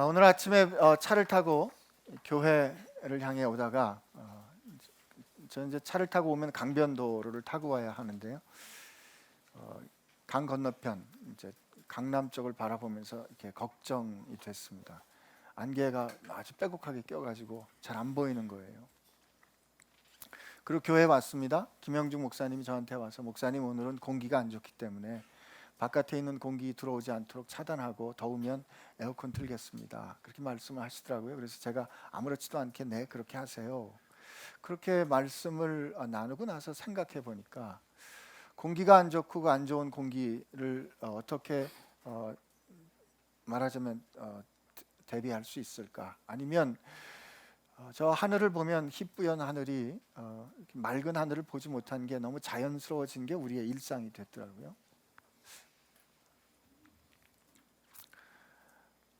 오늘 아침에 차를 타고 교회를 향해 오다가 저는 이제 차를 타고 오면 강변도로를 타고 와야 하는데요. 강 건너편 이제 강남 쪽을 바라보면서 이렇게 걱정이 됐습니다. 안개가 아주 빼곡하게 껴가지고 잘 안 보이는 거예요. 그리고 교회에 왔습니다. 김영중 목사님이 저한테 와서 목사님 오늘은 공기가 안 좋기 때문에 바깥에 있는 공기 들어오지 않도록 차단하고 더우면 에어컨 틀겠습니다. 그렇게 말씀을 하시더라고요. 그래서 제가 아무렇지도 않게 네 그렇게 하세요. 그렇게 말씀을 나누고 나서 생각해 보니까 공기가 안 좋고 그 안 좋은 공기를 어떻게 말하자면 대비할 수 있을까? 아니면 저 하늘을 보면 희뿌연 하늘이 맑은 하늘을 보지 못한 게 너무 자연스러워진 게 우리의 일상이 됐더라고요.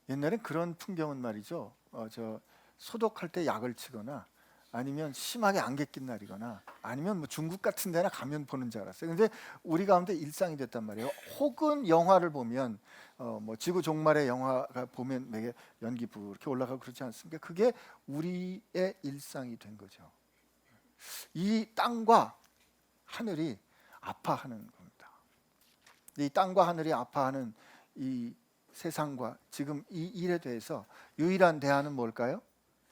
옛날엔 그런 풍경은 말이죠. 저 소독할 때 약을 치거나 아니면 심하게 안개 낀 날이거나 아니면 뭐 중국 같은 데나 가면 보는 줄 알았어요. 근데 우리 가운데 일상이 됐단 말이에요. 혹은 영화를 보면 뭐 지구 종말의 영화가 보면 되게 연기 부렇게 올라가고 그렇지 않습니까? 그게 우리의 일상이 된 거죠. 이 땅과 하늘이 아파하는 겁니다. 이 땅과 하늘이 아파하는 이 세상과 지금 이 일에 대해서 유일한 대안은 뭘까요?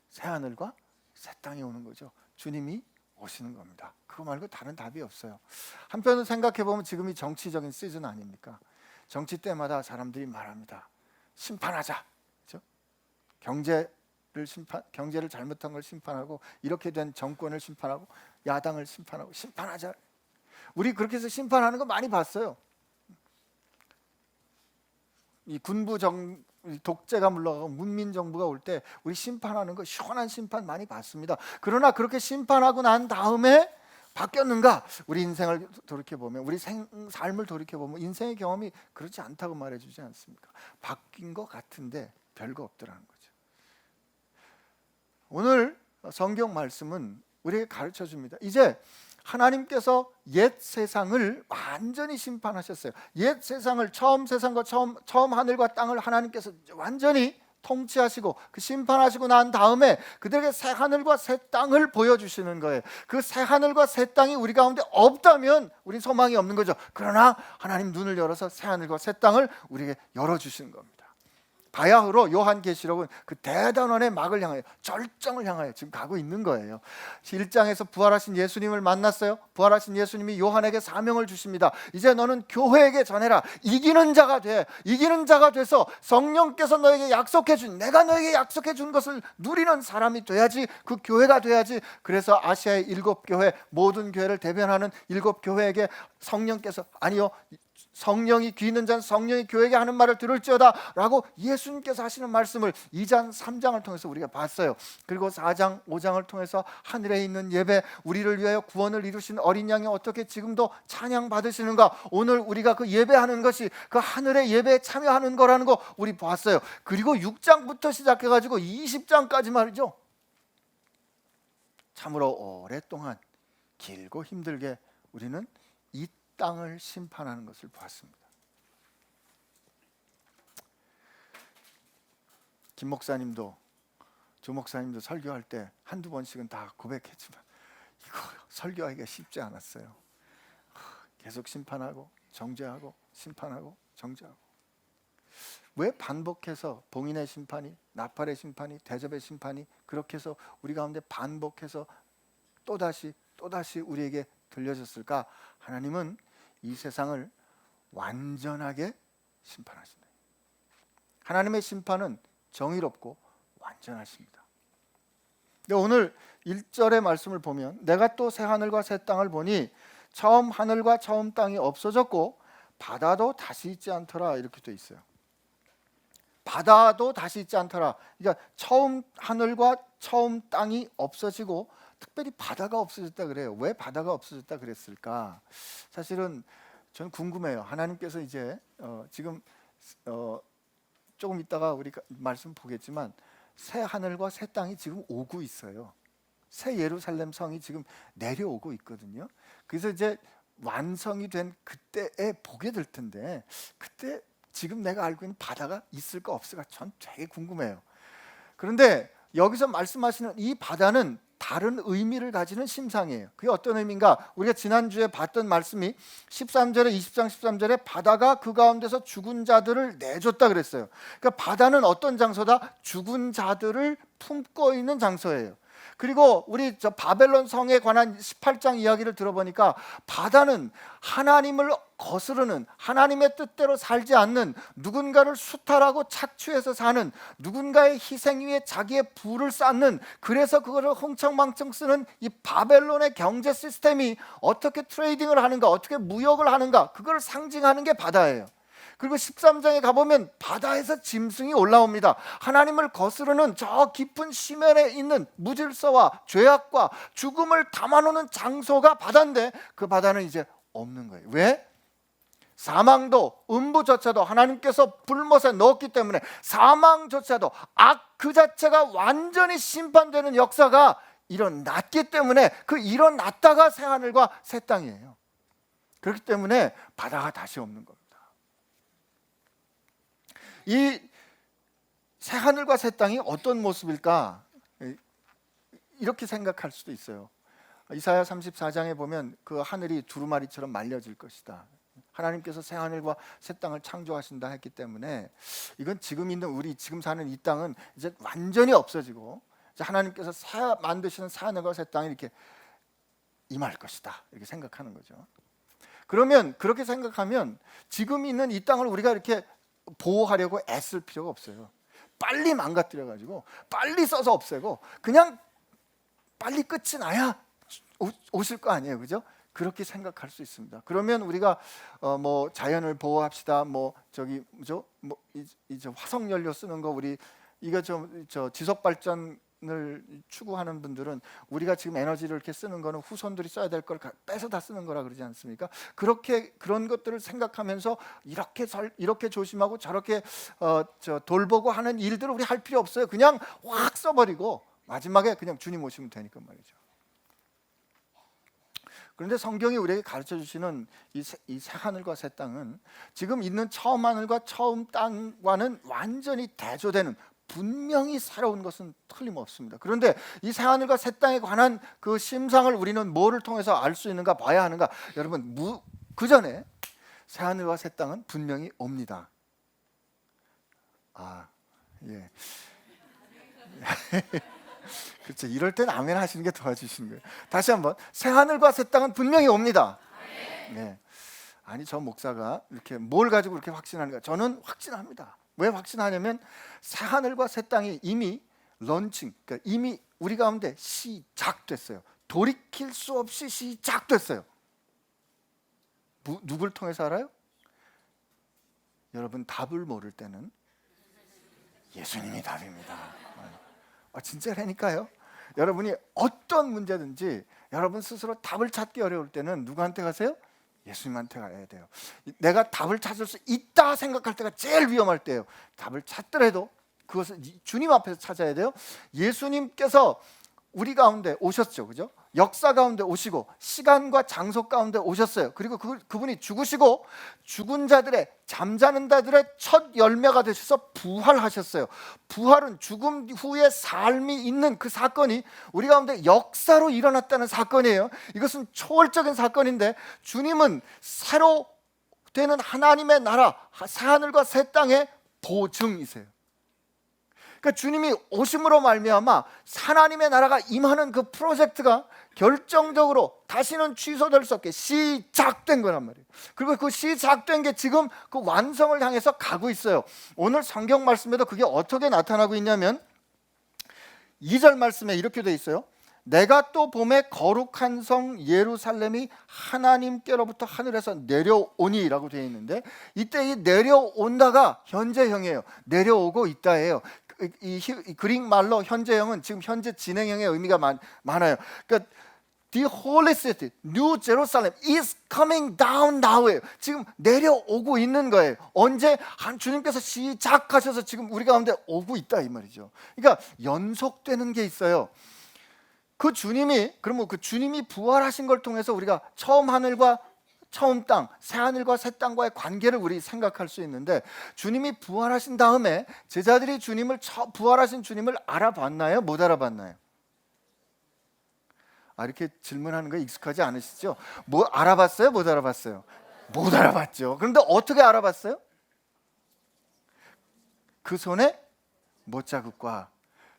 새 하늘과 새 땅이 오는 거죠. 주님이 오시는 겁니다. 그거 말고 다른 답이 없어요. 한편으로 생각해 보면 지금이 정치적인 시즌 아닙니까? 정치 때마다 사람들이 말합니다. 심판하자. 그렇죠? 경제를 잘못한 걸 심판하고 이렇게 된 정권을 심판하고 야당을 심판하고 심판하자. 우리 그렇게 해서 심판하는 거 많이 봤어요. 이 군부 독재가 물러가고 문민 정부가 올 때 우리 심판하는 거 시원한 심판 많이 봤습니다. 그러나 그렇게 심판하고 난 다음에 바뀌었는가? 우리 인생을 돌이켜 보면 우리 삶을 돌이켜 보면 인생의 경험이 그렇지 않다고 말해주지 않습니까? 바뀐 것 같은데 별거 없더라는 거죠. 오늘 성경 말씀은 우리에게 가르쳐 줍니다. 이제 하나님께서 옛 세상을 완전히 심판하셨어요. 옛 세상을 처음 세상과 처음 하늘과 땅을 하나님께서 완전히 통치하시고 그 심판하시고 난 다음에 그들에게 새 하늘과 새 땅을 보여주시는 거예요. 그 새 하늘과 새 땅이 우리 가운데 없다면 우리 소망이 없는 거죠. 그러나 하나님 눈을 열어서 새 하늘과 새 땅을 우리에게 열어주시는 겁니다. 바야흐로 요한계시록은 그 대단원의 막을 향하여 절정을 향하여 지금 가고 있는 거예요. 1장에서 부활하신 예수님을 만났어요. 부활하신 예수님이 요한에게 사명을 주십니다. 이제 너는 교회에게 전해라. 이기는 자가 돼. 이기는 자가 돼서 성령께서 너에게 약속해 준, 내가 너에게 약속해 준 것을 누리는 사람이 돼야지. 그 교회가 돼야지. 그래서 아시아의 7교회 모든 교회를 대변하는 7교회에게 성령께서 아니요 성령이 귀 있는 자는 성령이 교회에게 하는 말을 들을지어다 라고 예수님께서 하시는 말씀을 2장 3장을 통해서 우리가 봤어요. 그리고 4장 5장을 통해서 하늘에 있는 예배, 우리를 위하여 구원을 이루신 어린 양이 어떻게 지금도 찬양 받으시는가, 오늘 우리가 그 예배하는 것이 그 하늘의 예배에 참여하는 거라는 거 우리 봤어요. 그리고 6장부터 시작해가지고 20장까지 말이죠, 참으로 오랫동안 길고 힘들게 우리는 이 땅을 심판하는 것을 보았습니다. 김 목사님도 조 목사님도 설교할 때 한두 번씩은 다 고백했지만 이거 설교하기가 쉽지 않았어요. 계속 심판하고 정죄하고 심판하고 정죄하고. 왜 반복해서 봉인의 심판이, 나팔의 심판이, 대접의 심판이 그렇게 해서 우리 가운데 반복해서 또다시 우리에게 들려졌을까? 하나님은 이 세상을 완전하게 심판하신다. 하나님의 심판은 정의롭고 완전하십니다. 오늘 1절의 말씀을 보면 내가 또 새 하늘과 새 땅을 보니 처음 하늘과 처음 땅이 없어졌고 바다도 다시 있지 않더라 이렇게 돼 있어요. 바다도 다시 있지 않더라. 그러니까 처음 하늘과 처음 땅이 없어지고 특별히 바다가 없어졌다 그래요. 왜 바다가 없어졌다 그랬을까? 사실은 저는 궁금해요. 하나님께서 이제 지금 조금 있다가 우리가 말씀 보겠지만 새 하늘과 새 땅이 지금 오고 있어요. 새 예루살렘 성이 지금 내려오고 있거든요. 그래서 이제 완성이 된 그때에 보게 될 텐데 그때 지금 내가 알고 있는 바다가 있을까 없을까 전 되게 궁금해요. 그런데 여기서 말씀하시는 이 바다는 다른 의미를 가지는 심상이에요. 그게 어떤 의미인가? 우리가 지난주에 봤던 말씀이 13절에 20장 13절에 바다가 그 가운데서 죽은 자들을 내줬다 그랬어요. 그러니까 바다는 어떤 장소다? 죽은 자들을 품고 있는 장소예요. 그리고 우리 저 바벨론 성에 관한 18장 이야기를 들어보니까 바다는 하나님을 거스르는, 하나님의 뜻대로 살지 않는, 누군가를 수탈하고 착취해서 사는, 누군가의 희생 위에 자기의 부를 쌓는, 그래서 그거를 흥청망청 쓰는 이 바벨론의 경제 시스템이 어떻게 트레이딩을 하는가, 어떻게 무역을 하는가, 그걸 상징하는 게 바다예요. 그리고 13장에 가보면 바다에서 짐승이 올라옵니다. 하나님을 거스르는 저 깊은 심연에 있는 무질서와 죄악과 죽음을 담아놓는 장소가 바다인데 그 바다는 이제 없는 거예요. 왜? 사망도 음부조차도 하나님께서 불못에 넣었기 때문에 사망조차도 악 그 자체가 완전히 심판되는 역사가 일어났기 때문에 그 일어났다가 새하늘과 새 땅이에요. 그렇기 때문에 바다가 다시 없는 겁니다. 이 새하늘과 새 땅이 어떤 모습일까? 이렇게 생각할 수도 있어요. 이사야 34장에 보면 그 하늘이 두루마리처럼 말려질 것이다. 하나님께서 새하늘과 새 땅을 창조하신다 했기 때문에 이건 지금 있는 우리 지금 사는 이 땅은 이제 완전히 없어지고 이제 하나님께서 만드시는 새하늘과 새 땅이 이렇게 임할 것이다 이렇게 생각하는 거죠. 그러면 그렇게 생각하면 지금 있는 이 땅을 우리가 이렇게 보호하려고 애쓸 필요가 없어요. 빨리 망가뜨려가지고 빨리 써서 없애고 그냥 빨리 끝이 나야 오실 거 아니에요, 그죠? 그렇게 생각할 수 있습니다. 그러면 우리가 뭐 자연을 보호합시다, 뭐 저기 뭐죠, 뭐 이제 화석 연료 쓰는 거 우리 이거 좀 저 지속 발전을 추구하는 분들은 우리가 지금 에너지를 이렇게 쓰는 거는 후손들이 써야 될 걸 빼서 다 쓰는 거라 그러지 않습니까? 그렇게 그런 것들을 생각하면서 이렇게 조심하고 저렇게 돌보고 하는 일들을 우리 할 필요 없어요. 그냥 확 써버리고 마지막에 그냥 주님 오시면 되니까 말이죠. 그런데 성경이 우리에게 가르쳐 주시는 이 새하늘과 새 땅은 지금 있는 처음 하늘과 처음 땅과는 완전히 대조되는 분명히 새로운 것은 틀림없습니다. 그런데 이 새하늘과 새 땅에 관한 그 심상을 우리는 뭐를 통해서 알 수 있는가 봐야 하는가? 여러분 그 전에 새하늘과 새 땅은 분명히 옵니다. 예. 그렇죠. 이럴 땐 아멘 하시는 게 도와주시는 거예요. 다시 한번 새하늘과 새 땅은 분명히 옵니다. 네. 아니 저 목사가 이렇게 뭘 가지고 이렇게 확신하는가? 저는 확신합니다. 왜 확신하냐면 새하늘과 새 땅이 이미 런칭, 그러니까 이미 우리 가운데 시작됐어요. 돌이킬 수 없이 시작됐어요. 누굴 통해서 알아요? 여러분 답을 모를 때는 예수님이 답입니다. 진짜라니까요. 여러분이 어떤 문제든지 여러분 스스로 답을 찾기 어려울 때는 누구한테 가세요? 예수님한테 가야 돼요. 내가 답을 찾을 수 있다 생각할 때가 제일 위험할 때예요. 답을 찾더라도 그것을 주님 앞에서 찾아야 돼요. 예수님께서 우리 가운데 오셨죠, 그죠? 역사 가운데 오시고 시간과 장소 가운데 오셨어요. 그리고 그분이 죽으시고 죽은 자들의, 잠자는 자들의 첫 열매가 되셔서 부활하셨어요. 부활은 죽음 후에 삶이 있는 그 사건이 우리 가운데 역사로 일어났다는 사건이에요. 이것은 초월적인 사건인데 주님은 새로 되는 하나님의 나라, 새하늘과 새 땅의 보증이세요. 그러니까 주님이 오심으로 말미암아 하나님의 나라가 임하는 그 프로젝트가 결정적으로 다시는 취소될 수 없게 시작된 거란 말이에요. 그리고 그 시작된 게 지금 그 완성을 향해서 가고 있어요. 오늘 성경 말씀에도 그게 어떻게 나타나고 있냐면 2절 말씀에 이렇게 돼 있어요. 내가 또 봄에 거룩한 성 예루살렘이 하나님께로부터 하늘에서 내려오니 라고 되어 있는데 이때 이 내려온다가 현재형이에요. 내려오고 있다예요. 이 그릭 말로 현재형은 지금 현재 진행형의 의미가 많아요. 그러니까 The Holy City, New Jerusalem is coming down now예요. 지금 내려오고 있는 거예요. 언제? 주님께서 시작하셔서 지금 우리 가운데 오고 있다 이 말이죠. 그러니까 연속되는 게 있어요. 그러면 그 주님이 부활하신 걸 통해서 우리가 처음 하늘과 처음 땅, 새하늘과 새 땅과의 관계를 우리 생각할 수 있는데, 주님이 부활하신 다음에 제자들이 부활하신 주님을 알아봤나요? 못 알아봤나요? 이렇게 질문하는 거 익숙하지 않으시죠? 뭐 알아봤어요? 못 알아봤어요? 못 알아봤죠. 그런데 어떻게 알아봤어요? 그 손에 못자국과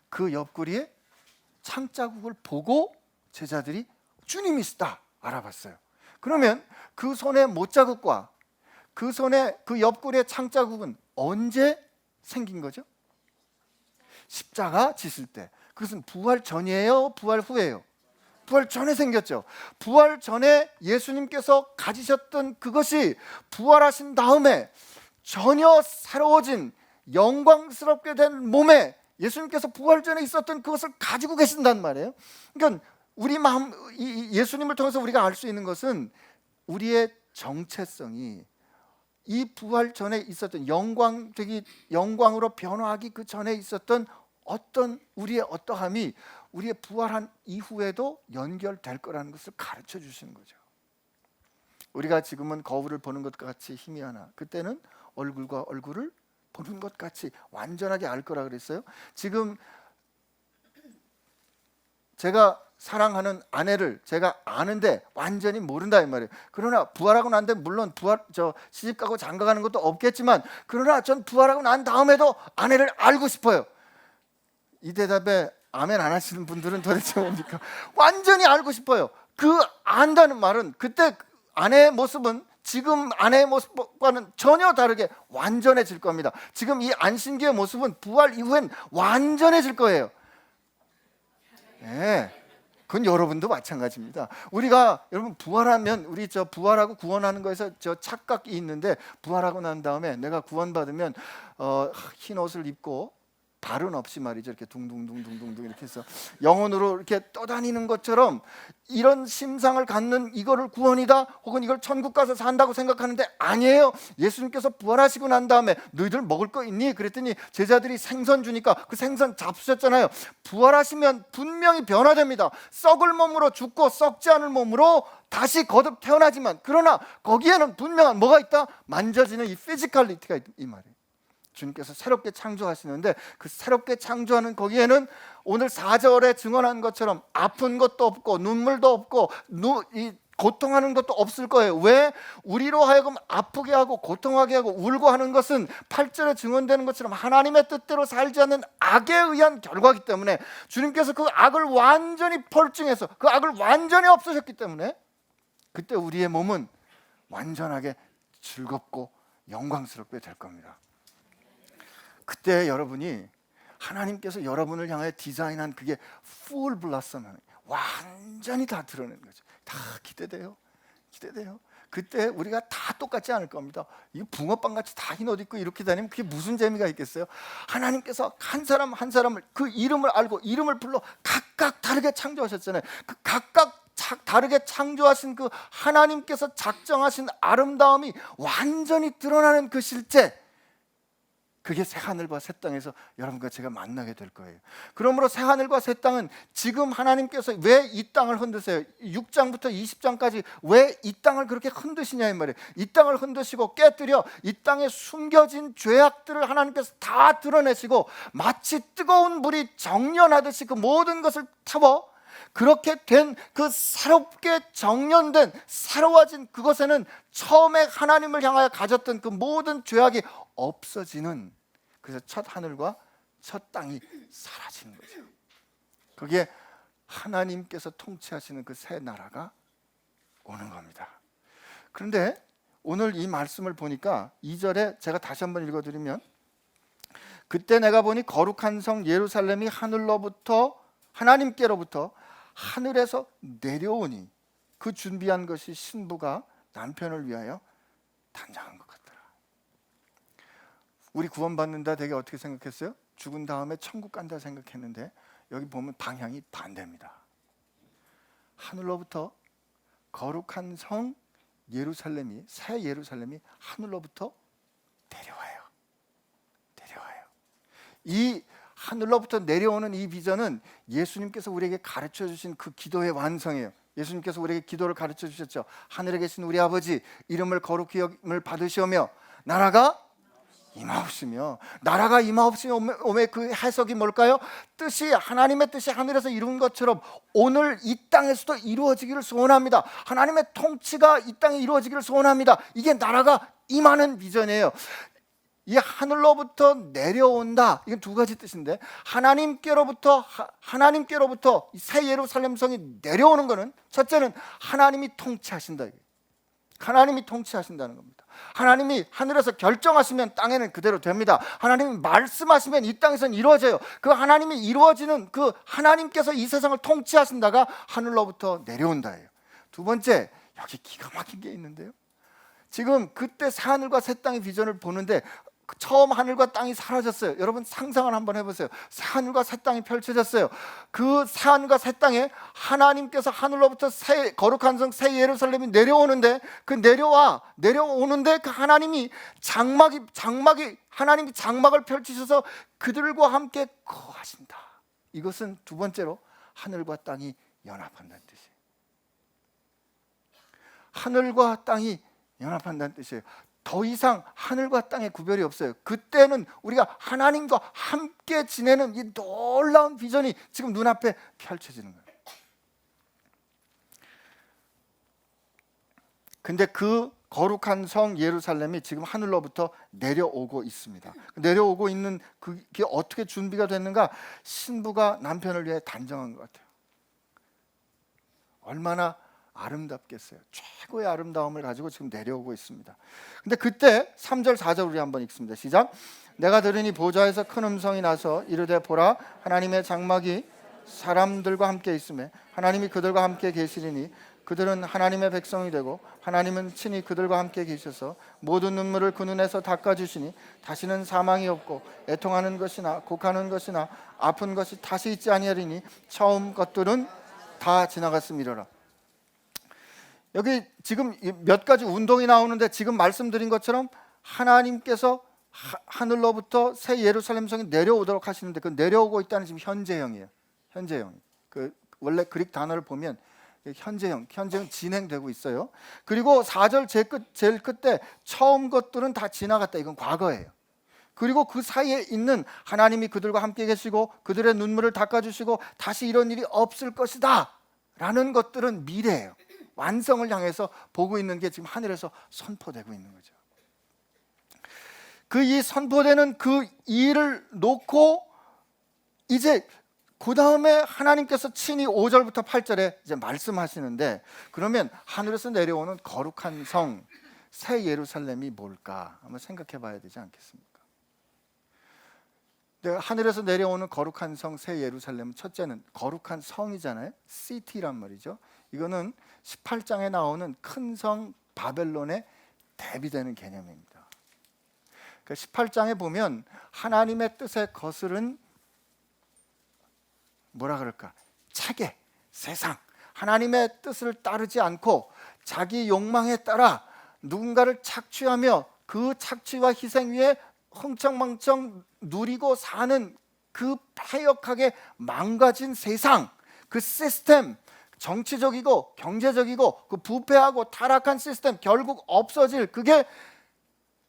그 옆구리에 창자국을 보고 제자들이 주님이시다 알아봤어요. 그러면 그 손에 못자국과 그 손에 그 옆구리에 창자국은 언제 생긴 거죠? 십자가 지실 때. 그것은 부활 전이에요? 부활 후예요? 부활 전에 생겼죠. 부활 전에 예수님께서 가지셨던 그것이 부활하신 다음에 전혀 새로워진 영광스럽게 된 몸에 예수님께서 부활 전에 있었던 그것을 가지고 계신단 말이에요. 그러니까 우리 마음, 예수님을 통해서 우리가 알 수 있는 것은 우리의 정체성이 이 부활 전에 있었던 영광으로 변화하기 그 전에 있었던 어떤 우리의 어떠함이 우리의 부활한 이후에도 연결될 거라는 것을 가르쳐 주시는 거죠. 우리가 지금은 거울을 보는 것 같이 희미하나 그때는 얼굴과 얼굴을 보는 것 같이 완전하게 알 거라 그랬어요. 지금 제가 사랑하는 아내를 제가 아는데 완전히 모른다 이 말이에요. 그러나 부활하고 난 다음에 물론 시집 가고 장가 가는 것도 없겠지만, 그러나 전 부활하고 난 다음에도 아내를 알고 싶어요. 이 대답에 아멘 안 하시는 분들은 도대체 뭡니까? 완전히 알고 싶어요. 그 안다는 말은 그때 아내의 모습은 지금 아내의 모습과는 전혀 다르게 완전해질 겁니다. 지금 이 안신기의 모습은 부활 이후엔 완전해질 거예요. 네, 그건 여러분도 마찬가지입니다. 우리가 여러분 부활하면 우리 부활하고 구원하는 거에서 착각이 있는데, 부활하고 난 다음에 내가 구원받으면 흰 옷을 입고 발은 없이 말이죠. 이렇게 둥둥둥둥둥 이렇게 해서 영혼으로 이렇게 떠다니는 것처럼 이런 심상을 갖는 이거를 구원이다 혹은 이걸 천국 가서 산다고 생각하는데 아니에요. 예수님께서 부활하시고 난 다음에 너희들 먹을 거 있니? 그랬더니 제자들이 생선 주니까 그 생선 잡수셨잖아요. 부활하시면 분명히 변화됩니다. 썩을 몸으로 죽고 썩지 않을 몸으로 다시 거듭 태어나지만, 그러나 거기에는 분명한 뭐가 있다? 만져지는 이 피지컬리티가 이 말이에요. 주님께서 새롭게 창조하시는데 그 새롭게 창조하는 거기에는 오늘 4절에 증언한 것처럼 아픈 것도 없고 눈물도 없고 고통하는 것도 없을 거예요. 왜? 우리로 하여금 아프게 하고 고통하게 하고 울고 하는 것은 8절에 증언되는 것처럼 하나님의 뜻대로 살지 않는 악에 의한 결과이기 때문에, 주님께서 그 악을 완전히 펄증해서 그 악을 완전히 없애셨기 때문에 그때 우리의 몸은 완전하게 즐겁고 영광스럽게 될 겁니다. 그때 여러분이 하나님께서 여러분을 향해 디자인한 그게 풀 블라썸, 완전히 다 드러내는 거죠. 다 기대돼요. 그때 우리가 다 똑같지 않을 겁니다. 이거 붕어빵 같이 다 흰 옷 입고 이렇게 다니면 그게 무슨 재미가 있겠어요? 하나님께서 한 사람 한 사람을 그 이름을 알고 이름을 불러 각각 다르게 창조하셨잖아요. 그 각각 다르게 창조하신 그 하나님께서 작정하신 아름다움이 완전히 드러나는 그 실제, 그게 새하늘과 새 땅에서 여러분과 제가 만나게 될 거예요. 그러므로 새하늘과 새 땅은 지금 하나님께서 왜 이 땅을 흔드세요? 6장부터 20장까지 왜 이 땅을 그렇게 흔드시냐 이 말이에요. 이 땅을 흔드시고 깨뜨려 이 땅에 숨겨진 죄악들을 하나님께서 다 드러내시고 마치 뜨거운 물이 정련하듯이 그 모든 것을 태워 그렇게 된 그 새롭게 정련된 새로워진 그것에는 처음에 하나님을 향하여 가졌던 그 모든 죄악이 없어지는, 그래서 첫 하늘과 첫 땅이 사라지는 거죠. 그게 하나님께서 통치하시는 그 새 나라가 오는 겁니다. 그런데 오늘 이 말씀을 보니까 2절에 제가 다시 한번 읽어드리면, 그때 내가 보니 거룩한 성 예루살렘이 하나님께로부터 하늘에서 내려오니 그 준비한 것이 신부가 남편을 위하여 단장한 것 같더라. 우리 구원받는다 되게 어떻게 생각했어요? 죽은 다음에 천국 간다 생각했는데 여기 보면 방향이 반대입니다. 하늘로부터 거룩한 성 예루살렘이, 새 예루살렘이 하늘로부터 내려와요. 이 하늘로부터 내려오는 이 비전은 예수님께서 우리에게 가르쳐 주신 그 기도의 완성이에요. 예수님께서 우리에게 기도를 가르쳐 주셨죠. 하늘에 계신 우리 아버지, 이름을 거룩히 여김을 받으시오며 나라가 임하옵시며. 나라가 임하옵시며 오매 그 해석이 뭘까요? 뜻이, 하나님의 뜻이 하늘에서 이룬 것처럼 오늘 이 땅에서도 이루어지기를 소원합니다. 하나님의 통치가 이 땅에 이루어지기를 소원합니다. 이게 나라가 임하는 비전이에요. 이 하늘로부터 내려온다, 이건 두 가지 뜻인데, 하나님께로부터 새 예루살렘 성이 내려오는 것은, 첫째는 하나님이 통치하신다, 하나님이 통치하신다는 겁니다. 하나님이 하늘에서 결정하시면 땅에는 그대로 됩니다. 하나님이 말씀하시면 이 땅에서는 이루어져요. 그 하나님이 이루어지는 그 하나님께서 이 세상을 통치하신다가 하늘로부터 내려온다예요. 두 번째, 여기 기가 막힌 게 있는데요. 지금 그때 새하늘과 새 땅의 비전을 보는데 처음 하늘과 땅이 사라졌어요. 여러분 상상을 한번 해보세요. 새하늘과 새 땅이 펼쳐졌어요. 그 새하늘과 새 땅에 하나님께서 하늘로부터 새 거룩한 성 새 예루살렘이 내려오는데, 그 내려오는데 그 하나님이 하나님이 장막을 펼치셔서 그들과 함께 거하신다. 이것은 두 번째로 하늘과 땅이 연합한다는 뜻이에요. 하늘과 땅이 연합한다는 뜻이에요. 더 이상 하늘과 땅의 구별이 없어요. 그때는 우리가 하나님과 함께 지내는 이 놀라운 비전이 지금 눈앞에 펼쳐지는 거예요. 근데 그 거룩한 성 예루살렘이 지금 하늘로부터 내려오고 있습니다. 내려오고 있는 그게 어떻게 준비가 됐는가? 신부가 남편을 위해 단정한 것 같아요. 얼마나 아름답겠어요. 최고의 아름다움을 가지고 지금 내려오고 있습니다. 근데 그때 3절 4절 우리 한번 읽습니다. 시작. 내가 들으니 보좌에서 큰 음성이 나서 이르되 보라, 하나님의 장막이 사람들과 함께 있으며 하나님이 그들과 함께 계시리니 그들은 하나님의 백성이 되고 하나님은 친히 그들과 함께 계셔서 모든 눈물을 그 눈에서 닦아주시니 다시는 사망이 없고 애통하는 것이나 곡하는 것이나 아픈 것이 다시 있지 아니하리니 처음 것들은 다 지나갔음이로라. 여기 지금 몇 가지 운동이 나오는데, 지금 말씀드린 것처럼 하나님께서 하늘로부터 새 예루살렘 성이 내려오도록 하시는데, 그 내려오고 있다는 지금 현재형이에요. 현재형. 그 원래 그릭 단어를 보면 현재형 진행되고 있어요. 그리고 4절 제일 끝에 처음 것들은 다 지나갔다. 이건 과거예요. 그리고 그 사이에 있는 하나님이 그들과 함께 계시고 그들의 눈물을 닦아주시고 다시 이런 일이 없을 것이다 라는 것들은 미래예요. 완성을 향해서 보고 있는 게 지금 하늘에서 선포되고 있는 거죠. 그 이 선포되는 그 일을 놓고 이제 그 다음에 하나님께서 친히 5절부터 8절에 이제 말씀하시는데, 그러면 하늘에서 내려오는 거룩한 성 새 예루살렘이 뭘까 한번 생각해 봐야 되지 않겠습니까? 하늘에서 내려오는 거룩한 성 새 예루살렘은 첫째는 거룩한 성이잖아요. 시티란 말이죠. 이거는 18장에 나오는 큰 성 바벨론에 대비되는 개념입니다. 18장에 보면 하나님의 뜻에 거스른 뭐라 그럴까? 체계, 세상. 하나님의 뜻을 따르지 않고 자기 욕망에 따라 누군가를 착취하며 그 착취와 희생 위에 흥청망청 누리고 사는 그 패역하게 망가진 세상, 그 시스템, 정치적이고 경제적이고 그 부패하고 타락한 시스템 결국 없어질, 그게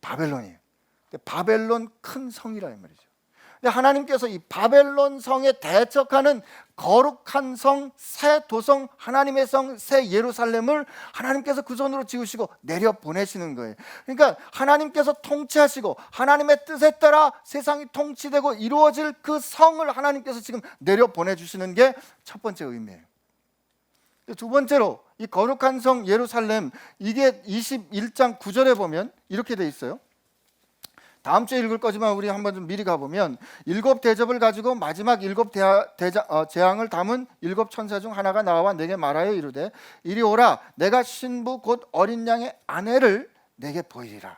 바벨론이에요. 바벨론 큰 성이라 이 말이죠. 근데 하나님께서 이 바벨론 성에 대적하는 거룩한 성, 새 도성, 하나님의 성, 새 예루살렘을 하나님께서 그 손으로 지으시고 내려 보내시는 거예요. 그러니까 하나님께서 통치하시고 하나님의 뜻에 따라 세상이 통치되고 이루어질 그 성을 하나님께서 지금 내려 보내주시는 게 첫 번째 의미예요. 두 번째로 이 거룩한 성 예루살렘, 이게 21장 9절에 보면 이렇게 돼 있어요. 다음 주에 읽을 거지만 우리 한번 좀 미리 가보면, 7 대접을 가지고 마지막 7 재앙을 담은 7 천사 중 하나가 나와 내게 말하여 이르되 이리 오라, 내가 신부 곧 어린 양의 아내를 내게 보이리라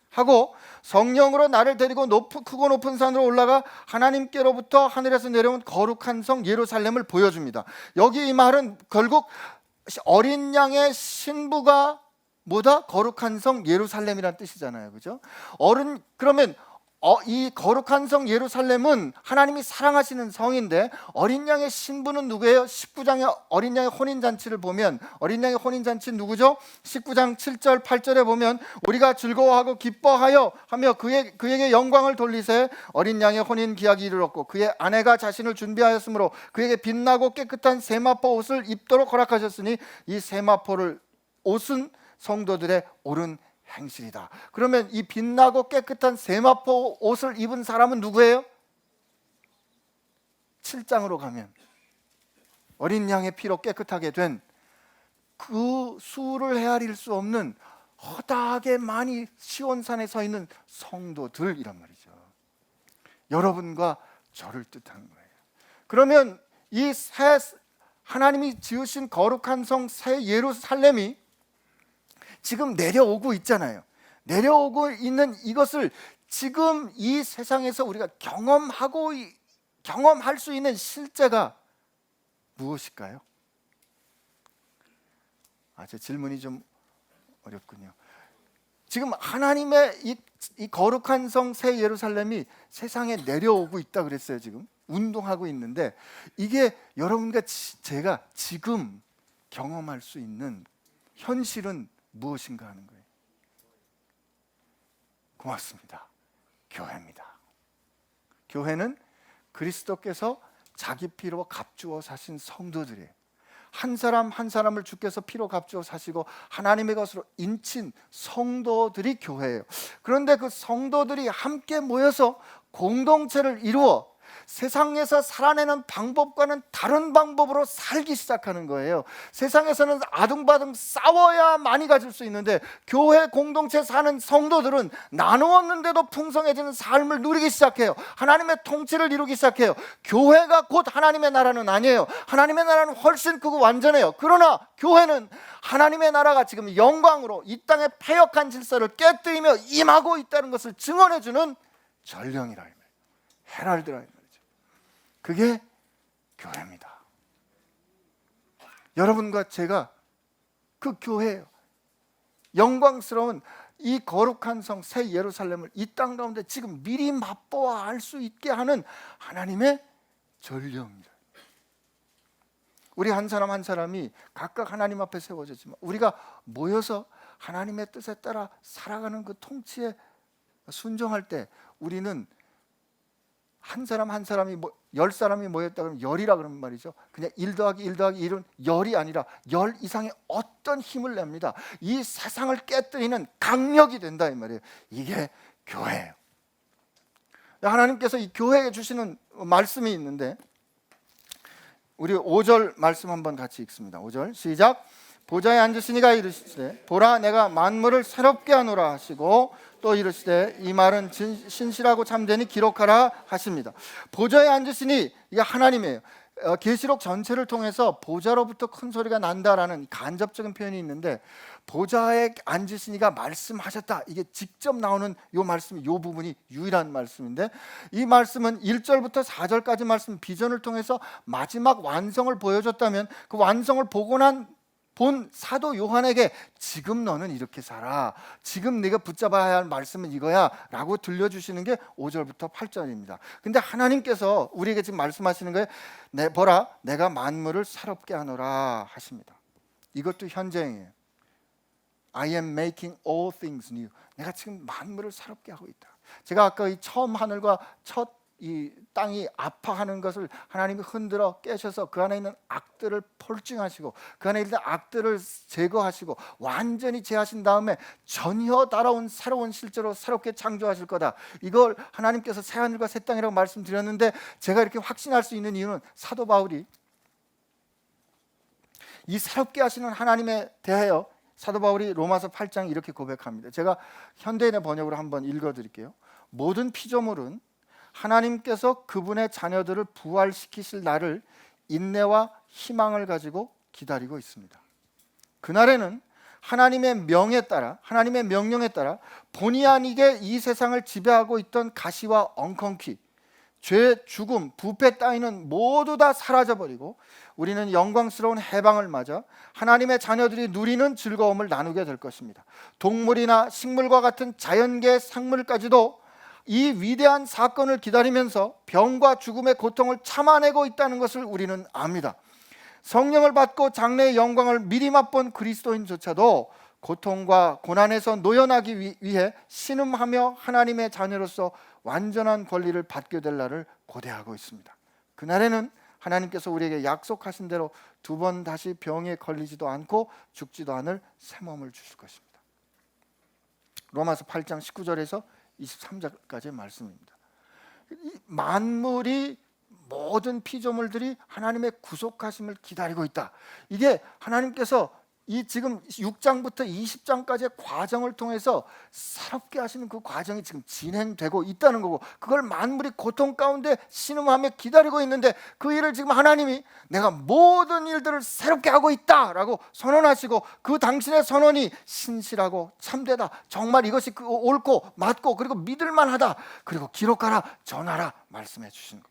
하고 성령으로 나를 데리고 크고 높은 산으로 올라가 하나님께로부터 하늘에서 내려온 거룩한 성 예루살렘을 보여줍니다. 여기 이 말은 결국 어린 양의 신부가 뭐다? 거룩한 성 예루살렘이란 뜻이잖아요. 그죠? 그러면 이 거룩한 성 예루살렘은 하나님이 사랑하시는 성인데 어린 양의 신부는 누구예요? 19장의 어린 양의 혼인잔치를 보면 어린 양의 혼인잔치 누구죠? 19장 7절 8절에 보면 우리가 즐거워하고 기뻐하여 하며 그에게 영광을 돌리세 어린 양의 혼인 기약이 이르렀고 그의 아내가 자신을 준비하였으므로 그에게 빛나고 깨끗한 세마포 옷을 입도록 허락하셨으니 이 세마포를 옷은 성도들의 옳은 행실이다. 그러면 이 빛나고 깨끗한 세마포 옷을 입은 사람은 누구예요? 7장으로 가면 어린 양의 피로 깨끗하게 된 그 수를 헤아릴 수 없는 허다하게 많이 시온산에 서 있는 성도들이란 말이죠. 여러분과 저를 뜻하는 거예요. 그러면 이 새 하나님이 지으신 거룩한 성 새 예루살렘이 지금 내려오고 있잖아요. 내려오고 있는 이것을 지금 이 세상에서 우리가 경험할 수 있는 실제가 무엇일까요? 제 질문이 좀 어렵군요. 지금 하나님의 이 거룩한 성 새 예루살렘이 세상에 내려오고 있다 그랬어요. 지금 운동하고 있는데 이게 여러분과 제가 지금 경험할 수 있는 현실은 무엇인가 하는 거예요. 고맙습니다. 교회입니다. 교회는 그리스도께서 자기 피로 값주어 사신 성도들이에요. 한 사람 한 사람을 주께서 피로 값주어 사시고 하나님의 것으로 인친 성도들이 교회예요. 그런데 그 성도들이 함께 모여서 공동체를 이루어 세상에서 살아내는 방법과는 다른 방법으로 살기 시작하는 거예요. 세상에서는 아둥바둥 싸워야 많이 가질 수 있는데 교회 공동체 사는 성도들은 나누었는데도 풍성해지는 삶을 누리기 시작해요. 하나님의 통치를 이루기 시작해요. 교회가 곧 하나님의 나라는 아니에요. 하나님의 나라는 훨씬 크고 완전해요. 그러나 교회는 하나님의 나라가 지금 영광으로 이 땅의 패역한 질서를 깨뜨리며 임하고 있다는 것을 증언해주는 전령이라, 헤랄드라 말이죠. 그게 교회입니다. 여러분과 제가 그 교회예요. 영광스러운 이 거룩한 성 새 예루살렘을 이 땅 가운데 지금 미리 맛보아 알 수 있게 하는 하나님의 전령입니다. 우리 한 사람 한 사람이 각각 하나님 앞에 세워졌지만 우리가 모여서 하나님의 뜻에 따라 살아가는 그 통치에 순종할 때 우리는 한 사람 한 사람이 10사람이 모였다 그러면 열이라 그러는 말이죠. 그냥 1 더하기 1 더하기 1은 열이 아니라 열 이상의 어떤 힘을 냅니다. 이 세상을 깨뜨리는 강력이 된다 이 말이에요. 이게 교회예요. 하나님께서 이 교회에 주시는 말씀이 있는데 우리 5절 말씀 한번 같이 읽습니다. 5절 시작. 보좌에 앉으시니가 이르시되 보라 내가 만물을 새롭게 하노라 하시고 또 이르시되 이 말은 신실하고 참되니 기록하라 하십니다. 보좌에 앉으시니 이게 하나님이에요. 계시록 전체를 통해서 보좌로부터 큰 소리가 난다라는 간접적인 표현이 있는데 보좌에 앉으시니가 말씀하셨다. 이게 직접 나오는 요 말씀이 요 부분이 유일한 말씀인데 이 말씀은 1절부터 4절까지 말씀 비전을 통해서 마지막 완성을 보여줬다면 그 완성을 보고 본 사도 요한에게 지금 너는 이렇게 살아, 지금 네가 붙잡아야 할 말씀은 이거야 라고 들려주시는 게 5절부터 8절입니다. 근데 하나님께서 우리에게 지금 말씀하시는 거예요. 보라 내가 만물을 새롭게 하노라 하십니다. 이것도 현재형이에요. I am making all things new. 내가 지금 만물을 새롭게 하고 있다. 제가 아까 이 처음 하늘과 첫 이 땅이 아파하는 것을 하나님이 흔들어 깨셔서 그 안에 있는 악들을 폴징하시고 그 안에 있는 악들을 제거하시고 완전히 제하신 다음에 전혀 달아온 새로운 실제로 새롭게 창조하실 거다. 이걸 하나님께서 새하늘과 새 땅이라고 말씀드렸는데 제가 이렇게 확신할 수 있는 이유는 사도 바울이 이 새롭게 하시는 하나님에 대하여 사도 바울이 로마서 8장 이렇게 고백합니다. 제가 현대인의 번역으로 한번 읽어드릴게요. 모든 피조물은 하나님께서 그분의 자녀들을 부활시키실 날을 인내와 희망을 가지고 기다리고 있습니다. 그날에는 하나님의 명에 따라, 하나님의 명령에 따라 본의 아니게 이 세상을 지배하고 있던 가시와 엉겅퀴, 죄, 죽음, 부패 따위는 모두 다 사라져버리고 우리는 영광스러운 해방을 맞아 하나님의 자녀들이 누리는 즐거움을 나누게 될 것입니다. 동물이나 식물과 같은 자연계의 생물까지도 이 위대한 사건을 기다리면서 병과 죽음의 고통을 참아내고 있다는 것을 우리는 압니다. 성령을 받고 장래의 영광을 미리 맛본 그리스도인조차도 고통과 고난에서 노연하기 위해 신음하며 하나님의 자녀로서 완전한 권리를 받게 될 날을 고대하고 있습니다. 그날에는 하나님께서 우리에게 약속하신 대로 두 번 다시 병에 걸리지도 않고 죽지도 않을 새 몸을 주실 것입니다. 로마서 8장 19절에서 23절까지의 말씀입니다. 이 만물이 모든 피조물들이 하나님의 구속하심을 기다리고 있다. 이게 하나님께서 이 지금 6장부터 20장까지의 과정을 통해서 새롭게 하시는 그 과정이 지금 진행되고 있다는 거고, 그걸 만물이 고통 가운데 신음하며 기다리고 있는데 그 일을 지금 하나님이 내가 모든 일들을 새롭게 하고 있다라고 선언하시고, 그 당신의 선언이 신실하고 참되다, 정말 이것이 옳고 맞고 그리고 믿을만하다, 그리고 기록하라, 전하라 말씀해 주시는 겁니다.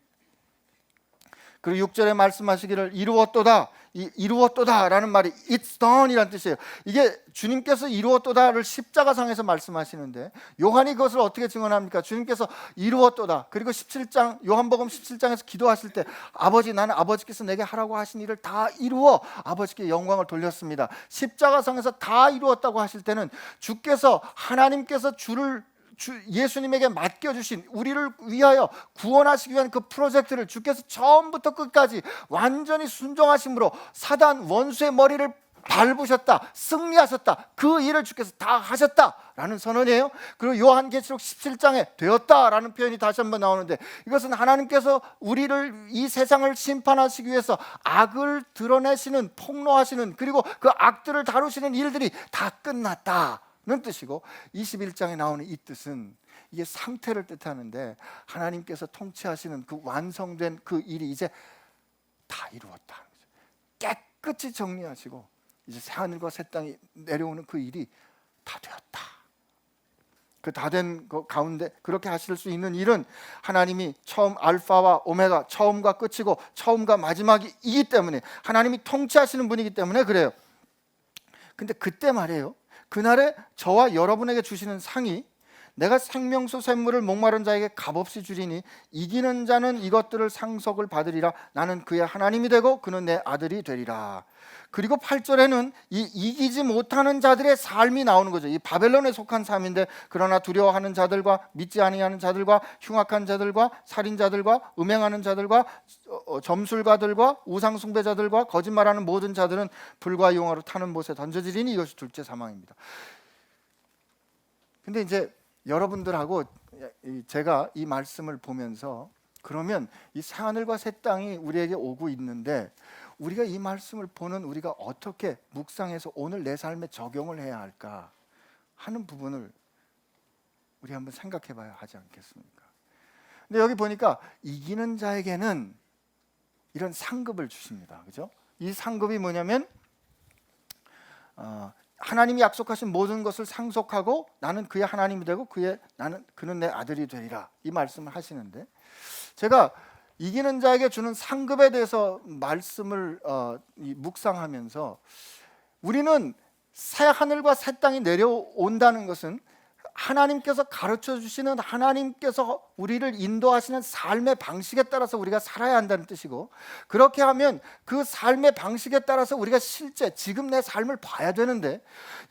그리고 6절에 말씀하시기를 이루었도다, 이 이루었도다라는 말이 It's done 이란 뜻이에요. 이게 주님께서 이루었도다를 십자가상에서 말씀하시는데, 요한이 그것을 어떻게 증언합니까? 주님께서 이루었도다, 그리고 17장 요한복음 17장에서 기도하실 때 아버지, 나는 아버지께서 내게 하라고 하신 일을 다 이루어 아버지께 영광을 돌렸습니다. 십자가상에서 다 이루었다고 하실 때는 주께서, 하나님께서 예수님에게 맡겨주신 우리를 위하여 구원하시기 위한 그 프로젝트를 주께서 처음부터 끝까지 완전히 순종하심으로 사단 원수의 머리를 밟으셨다, 승리하셨다, 그 일을 주께서 다 하셨다라는 선언이에요. 그리고 요한계시록 17장에 되었다라는 표현이 다시 한번 나오는데, 이것은 하나님께서 우리를, 이 세상을 심판하시기 위해서 악을 드러내시는, 폭로하시는, 그리고 그 악들을 다루시는 일들이 다 끝났다 는 뜻이고, 21장에 나오는 이 뜻은 이게 상태를 뜻하는데, 하나님께서 통치하시는 그 완성된 그 일이 이제 다 이루었다, 깨끗이 정리하시고 이제 새하늘과 새 땅이 내려오는 그 일이 다 되었다. 그 다 된 그 가운데 그렇게 하실 수 있는 일은 하나님이 처음 알파와 오메가, 처음과 끝이고 처음과 마지막이기 때문에, 하나님이 통치하시는 분이기 때문에 그래요. 근데 그때 말이에요, 그날에 저와 여러분에게 주시는 상이, 내가 생명수 샘물을 목마른 자에게 값없이 주리니 이기는 자는 이것들을 상속을 받으리라. 나는 그의 하나님이 되고 그는 내 아들이 되리라. 그리고 8절에는 이 이기지 못하는 자들의 삶이 나오는 거죠. 이 바벨론에 속한 삶인데, 그러나 두려워하는 자들과 믿지 아니하는 자들과 흉악한 자들과 살인자들과 음행하는 자들과 점술가들과 우상숭배자들과 거짓말하는 모든 자들은 불과 용화로 타는 못에 던져지리니 이것이 둘째 사망입니다. 근데 이제 여러분들하고 제가 이 말씀을 보면서, 그러면 이 새하늘과 새 땅이 우리에게 오고 있는데, 우리가 이 말씀을 보는 우리가 어떻게 묵상해서 오늘 내 삶에 적용을 해야 할까 하는 부분을 우리 한번 생각해 봐야 하지 않겠습니까? 근데 여기 보니까 이기는 자에게는 이런 상급을 주십니다. 그죠? 이 상급이 뭐냐면 하나님이 약속하신 모든 것을 상속하고 나는 그의 하나님이 되고 그는 내 아들이 되리라, 이 말씀을 하시는데, 제가 이기는 자에게 주는 상급에 대해서 말씀을 묵상하면서, 우리는 새 하늘과 새 땅이 내려온다는 것은 하나님께서 가르쳐 주시는, 하나님께서 우리를 인도하시는 삶의 방식에 따라서 우리가 살아야 한다는 뜻이고, 그렇게 하면 그 삶의 방식에 따라서 우리가 실제 지금 내 삶을 봐야 되는데,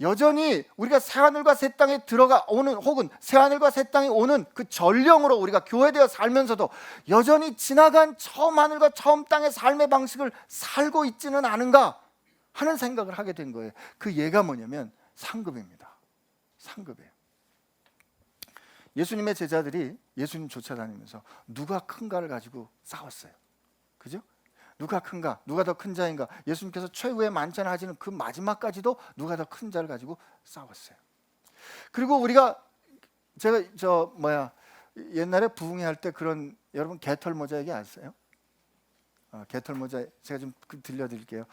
여전히 우리가 새하늘과 새 땅에 들어가오는, 혹은 새하늘과 새 땅에 오는 그 전령으로 우리가 교회되어 살면서도 여전히 지나간 처음 하늘과 처음 땅의 삶의 방식을 살고 있지는 않은가 하는 생각을 하게 된 거예요. 그 예가 뭐냐면 상급입니다. 상급이에요. 예수님의 제자들이 예수님 쫓아다니면서 누가 큰가를 가지고 싸웠어요. 그죠? 누가 큰가? 누가 더 큰 자인가? 예수님께서 최후의 만찬하시는 그 마지막까지도 누가 더 큰 자를 가지고 싸웠어요. 그리고 우리가, 제가 옛날에 부흥회 할 때 그런, 여러분 개털 모자 얘기 아세요? 개털 모자 제가 좀 들려드릴게요.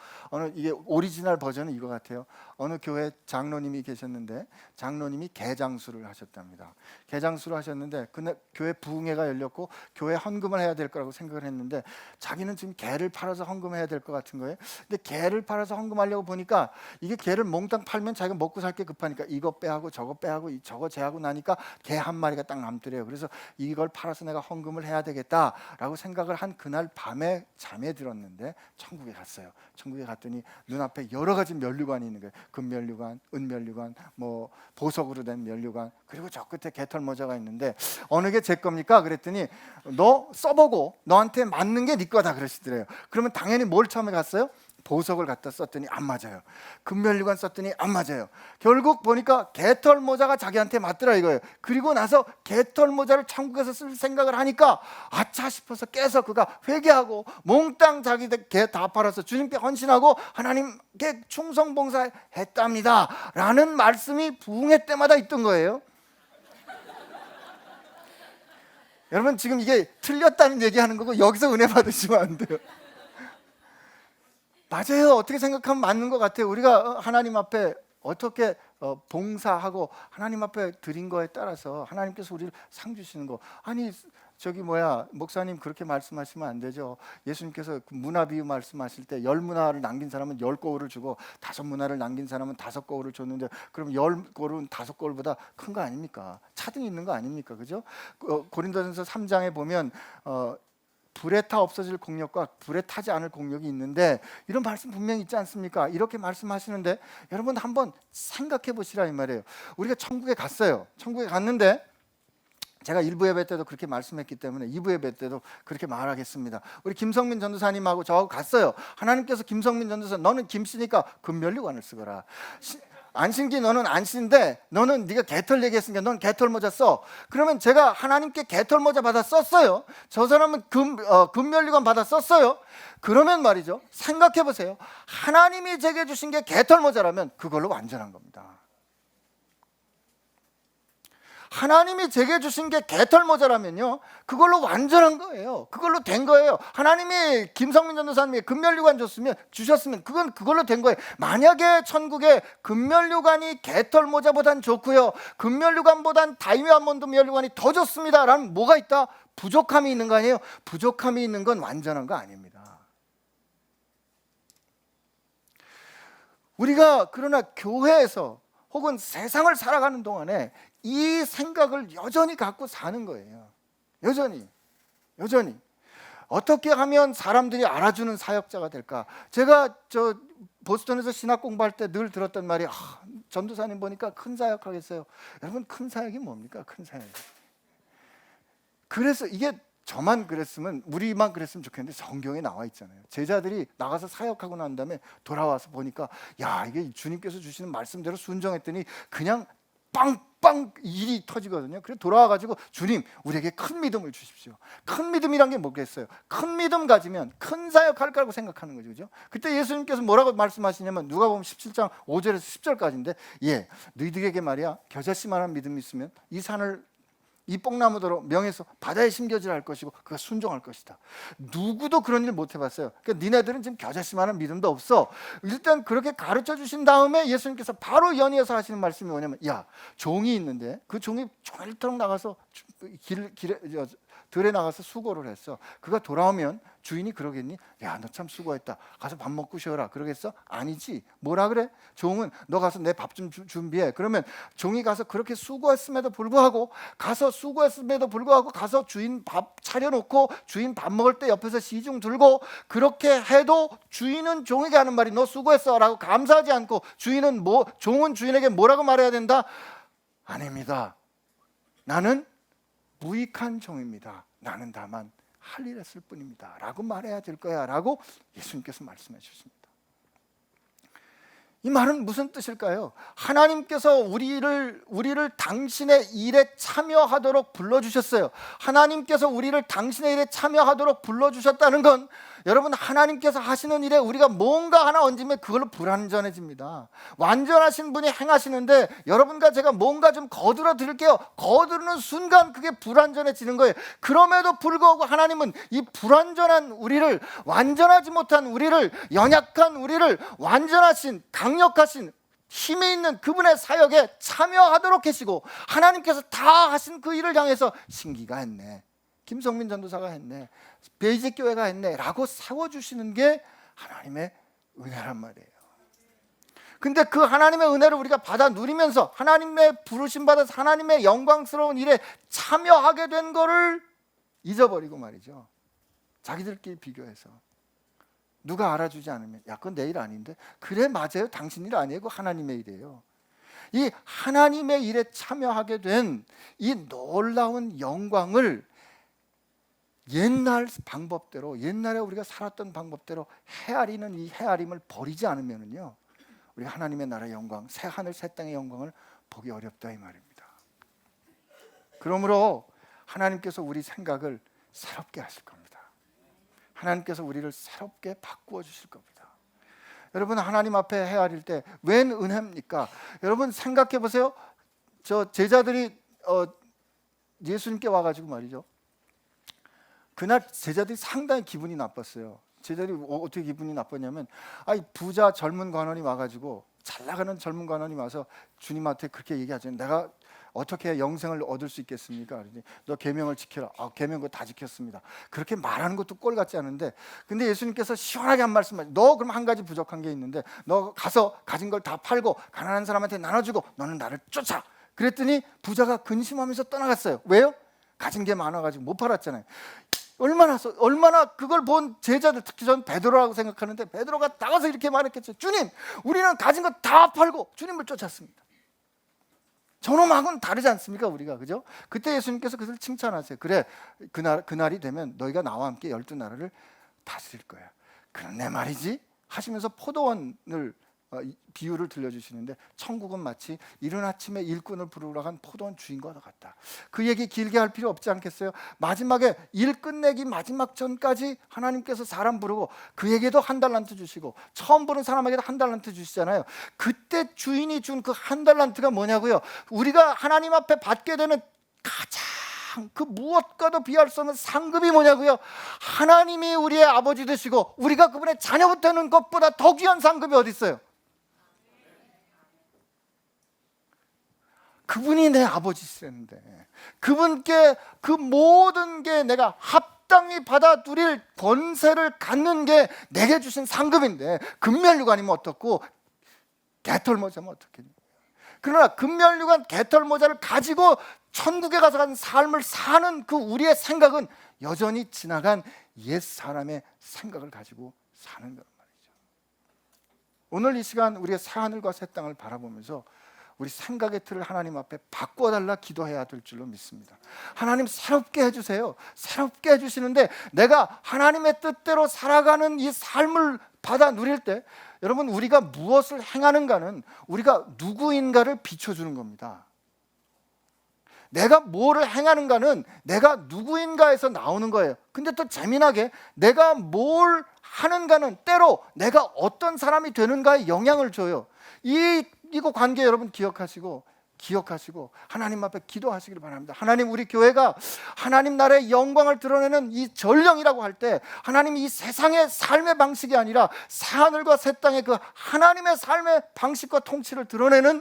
이게 오리지널 버전은 이거 같아요. 어느 교회 장로님이 계셨는데 장로님이 개장수를 하셨답니다. 개장수를 하셨는데 그날 교회 부흥회가 열렸고 교회 헌금을 해야 될 거라고 생각을 했는데 자기는 지금 개를 팔아서 헌금해야 될 것 같은 거예요. 근데 개를 팔아서 헌금하려고 보니까 이게 개를 몽땅 팔면 자기가 먹고 살 게 급하니까 이거 빼하고 저거 빼하고 저거 제하고 나니까 개 한 마리가 딱 남더래요. 그래서 이걸 팔아서 내가 헌금을 해야 되겠다라고 생각을 한 그날 밤에 잠에 들었는데 천국에 갔어요. 천국에 갔더니 눈앞에 여러 가지 면류관이 있는 거예요. 금면류관, 은면류관, 뭐 보석으로 된 면류관, 그리고 저 끝에 개털 모자가 있는데 어느 게 제 겁니까? 그랬더니 너 써보고 너한테 맞는 게 네 거다 그러시더래요. 그러면 당연히 뭘 처음에 갔어요? 보석을 갖다 썼더니 안 맞아요. 금면류관 썼더니 안 맞아요. 결국 보니까 개털 모자가 자기한테 맞더라 이거예요. 그리고 나서 개털 모자를 천국에서 쓸 생각을 하니까 아차 싶어서 깨서 그가 회개하고 몽땅 자기 개 다 팔아서 주님께 헌신하고 하나님께 충성봉사했답니다 라는 말씀이 부흥회 때마다 있던 거예요. 여러분 지금 이게 틀렸다는 얘기하는 거고 여기서 은혜 받으시면 안 돼요. 맞아요. 어떻게 생각하면 맞는 것 같아요. 우리가 하나님 앞에 어떻게 봉사하고 하나님 앞에 드린 거에 따라서 하나님께서 우리를 상 주시는 거. 아니 목사님 그렇게 말씀하시면 안 되죠. 예수님께서 그 문화 비유 말씀하실 때 10문화를 남긴 사람은 10거울을 주고 5문화를 남긴 사람은 5거울을 줬는데 그럼 10거울은 5거울보다 큰 거 아닙니까? 차등이 있는 거 아닙니까? 그죠? 고린도전서 3장에 보면 불에 타 없어질 공력과 불에 타지 않을 공력이 있는데 이런 말씀 분명히 있지 않습니까? 이렇게 말씀하시는데 여러분 한번 생각해 보시라 이 말이에요. 우리가 천국에 갔어요. 천국에 갔는데 제가 1부 예배 때도 그렇게 말씀했기 때문에 2부 예배 때도 그렇게 말하겠습니다. 우리 김성민 전도사님하고 저하고 갔어요. 하나님께서 김성민 전도사 너는 김씨니까 금면류관을 쓰거라. 안신기 너는 안신데 너는 네가 개털 얘기했으니까 넌 개털 모자 써. 그러면 제가 하나님께 개털 모자 받아 썼어요. 저 사람은 금면류관 받아 썼어요. 그러면 말이죠, 생각해 보세요. 하나님이 제게 주신 게 개털 모자라면 그걸로 완전한 겁니다. 하나님이 제게 주신 게 개털 모자라면요 그걸로 완전한 거예요. 그걸로 된 거예요. 하나님이 김성민 전도사님이 금면류관 주셨으면 그건 그걸로 된 거예요. 만약에 천국에 금면류관이 개털 모자보단 좋고요 금면류관보단 다이아몬드 면류관이 더 좋습니다 라면 뭐가 있다? 부족함이 있는 거 아니에요? 부족함이 있는 건 완전한 거 아닙니다. 우리가 그러나 교회에서 혹은 세상을 살아가는 동안에 이 생각을 여전히 갖고 사는 거예요. 여전히 어떻게 하면 사람들이 알아주는 사역자가 될까? 제가 보스턴에서 신학 공부할 때 늘 들었던 말이 전도사님 보니까 큰 사역 하겠어요. 여러분 큰 사역이 뭡니까? 큰 사역. 그래서 이게 저만 그랬으면 우리만 그랬으면 좋겠는데 성경에 나와 있잖아요. 제자들이 나가서 사역하고 난 다음에 돌아와서 보니까 야 이게 주님께서 주시는 말씀대로 순종했더니 그냥 빵빵 일이 터지거든요. 그래서 돌아와가지고 주님 우리에게 큰 믿음을 주십시오. 큰 믿음이란 게 뭐겠어요? 큰 믿음 가지면 큰 사역할 거라고 생각하는 거죠. 그죠? 그때 예수님께서 뭐라고 말씀하시냐면 누가복음 17장 5절에서 10절까지인데 너희들에게 말이야 겨자씨만한 믿음이 있으면 이 뽕나무더러 명해서 바다에 심겨지라 할 것이고 그가 순종할 것이다. 누구도 그런 일 못 해봤어요. 그러니까 니네들은 지금 겨자씨만한 믿음도 없어. 일단 그렇게 가르쳐 주신 다음에 예수님께서 바로 연이어서 하시는 말씀이 뭐냐면 종이 있는데 그 종이 종일토록 나가서 들에 나가서 수고를 했어. 그가 돌아오면 주인이 그러겠니? 야, 너 참 수고했다. 가서 밥 먹고 쉬어라. 그러겠어? 아니지. 뭐라 그래? 종은 너 가서 내 밥 좀 준비해. 그러면 종이 가서 그렇게 수고했음에도 불구하고 가서 주인 밥 차려놓고 주인 밥 먹을 때 옆에서 시중 들고 그렇게 해도 주인은 종에게 하는 말이 너 수고했어 라고 감사하지 않고 종은 주인에게 뭐라고 말해야 된다? 아닙니다. 나는 무익한 종입니다. 나는 다만 할 일 했을 뿐입니다 라고 말해야 될 거야 라고 예수님께서 말씀해 주십니다. 이 말은 무슨 뜻일까요? 하나님께서 우리를 당신의 일에 참여하도록 불러주셨어요. 하나님께서 우리를 당신의 일에 참여하도록 불러주셨다는 건 여러분, 하나님께서 하시는 일에 우리가 뭔가 하나 얹으면 그걸로 불완전해집니다. 완전하신 분이 행하시는데 여러분과 제가 뭔가 좀 거들어 드릴게요. 거두는 순간 그게 불완전해지는 거예요. 그럼에도 불구하고 하나님은 이 불완전한 우리를, 완전하지 못한 우리를, 연약한 우리를 완전하신, 강력하신, 힘이 있는 그분의 사역에 참여하도록 하시고, 하나님께서 다 하신 그 일을 향해서 신기가 했네, 김성민 전도사가 했네, 베이직 교회가 했네 라고 세워주시는 게 하나님의 은혜란 말이에요. 근데 그 하나님의 은혜를 우리가 받아 누리면서 하나님의 부르심 받아서 하나님의 영광스러운 일에 참여하게 된 거를 잊어버리고 말이죠. 자기들끼리 비교해서 누가 알아주지 않으면, 야, 그건 내 일 아닌데. 그래, 맞아요, 당신 일 아니에요, 그거 하나님의 일이에요. 이 하나님의 일에 참여하게 된 이 놀라운 영광을 옛날 방법대로, 옛날에 우리가 살았던 방법대로 헤아리는 이 헤아림을 버리지 않으면요, 우리가 하나님의 나라의 영광, 새 하늘 새 땅의 영광을 보기 어렵다 이 말입니다. 그러므로 하나님께서 우리 생각을 새롭게 하실 겁니다. 하나님께서 우리를 새롭게 바꾸어 주실 겁니다. 여러분, 하나님 앞에 헤아릴 때 웬 은혜입니까? 여러분 생각해 보세요. 저 제자들이 예수님께 와가지고 말이죠, 그날 제자들이 상당히 기분이 나빴어요. 제자들이 어떻게 기분이 나빴냐면, 부자 젊은 관원이 와가지고, 잘 나가는 젊은 관원이 와서 주님한테 그렇게 얘기하죠. 내가 어떻게 영생을 얻을 수 있겠습니까? 너 계명을 지켜라. 계명 그거 다 지켰습니다. 그렇게 말하는 것도 꼴 같지 않은데, 근데 예수님께서 시원하게 한 말씀하죠. 너 그럼 한 가지 부족한 게 있는데, 너 가서 가진 걸 다 팔고 가난한 사람한테 나눠주고 너는 나를 쫓아. 그랬더니 부자가 근심하면서 떠나갔어요. 왜요? 가진 게 많아가지고 못 팔았잖아요. 얼마나 그걸 본 제자들, 특히 전 베드로라고 생각하는데, 베드로가 나가서 이렇게 말했겠죠. 주님, 우리는 가진 거 다 팔고 주님을 쫓았습니다. 저놈하고는 다르지 않습니까, 우리가, 그죠? 그때 예수님께서 그들을 칭찬하세요. 그래, 그날이 되면 너희가 나와 함께 12나라를 다스릴 거야. 그런데 말이지 하시면서 포도원을 비유를 들려주시는데, 천국은 마치 이른 아침에 일꾼을 부르러 간 포도원 주인과 같다. 그 얘기 길게 할 필요 없지 않겠어요? 마지막에 일 끝내기 마지막 전까지 하나님께서 사람 부르고 그에게도 한 달란트 주시고 처음 부른 사람에게도 한 달란트 주시잖아요. 그때 주인이 준 그 한 달란트가 뭐냐고요? 우리가 하나님 앞에 받게 되는 가장 그 무엇과도 비할 수 없는 상급이 뭐냐고요? 하나님이 우리의 아버지 되시고 우리가 그분의 자녀 되는 것보다 더 귀한 상급이 어디 있어요? 그분이 내 아버지시랬는데, 그분께 그 모든 게 내가 합당히 받아 누릴 권세를 갖는 게 내게 주신 상급인데, 금면류관이면 어떻고 개털모자면 어떻겠니? 그러나 금면류관 개털모자를 가지고 천국에 가서 간 삶을 사는 그 우리의 생각은 여전히 지나간 옛사람의 생각을 가지고 사는 거란 말이죠. 오늘 이 시간 우리의 새하늘과 새 땅을 바라보면서 우리 생각의 틀을 하나님 앞에 바꿔달라 기도해야 될 줄로 믿습니다. 하나님, 새롭게 해주세요. 새롭게 해주시는데 내가 하나님의 뜻대로 살아가는 이 삶을 받아 누릴 때, 여러분, 우리가 무엇을 행하는가는 우리가 누구인가를 비춰주는 겁니다. 내가 뭐를 행하는가는 내가 누구인가에서 나오는 거예요. 근데 또 재미나게 내가 뭘 하는가는 때로 내가 어떤 사람이 되는가에 영향을 줘요. 이거 관계 여러분 기억하시고 하나님 앞에 기도하시길 바랍니다. 하나님, 우리 교회가 하나님 나라의 영광을 드러내는 이 전령이라고 할 때, 하나님 이 세상의 삶의 방식이 아니라 새하늘과 새 땅의 그 하나님의 삶의 방식과 통치를 드러내는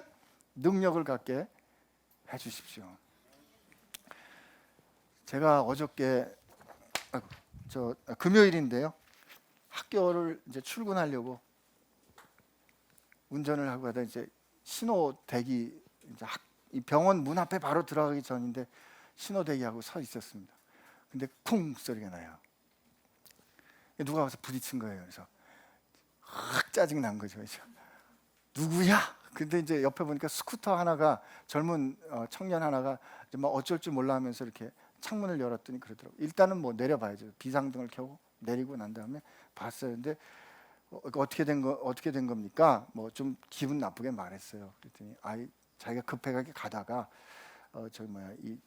능력을 갖게 해주십시오. 제가 어저께 금요일인데요, 학교를 이제 출근하려고 운전을 하고 가다 이제 신호 대기, 이제 이 병원 문 앞에 바로 들어가기 전인데 신호 대기하고 서 있었습니다. 근데 쿵 소리가 나요. 누가 와서 부딪힌 거예요. 그래서 확 짜증 난 거죠. 누구야? 근데 이제 옆에 보니까 스쿠터 하나가, 젊은 청년 하나가 막 어쩔 줄 몰라 하면서 이렇게 창문을 열었더니 그러더라고요. 일단은 뭐 내려봐야죠. 비상등을 켜고 내리고 난 다음에 봤어요. 근데 어떻게 된 겁니까? 뭐 좀 기분 나쁘게 말했어요. 그랬더니 자기가 급하게 가다가 이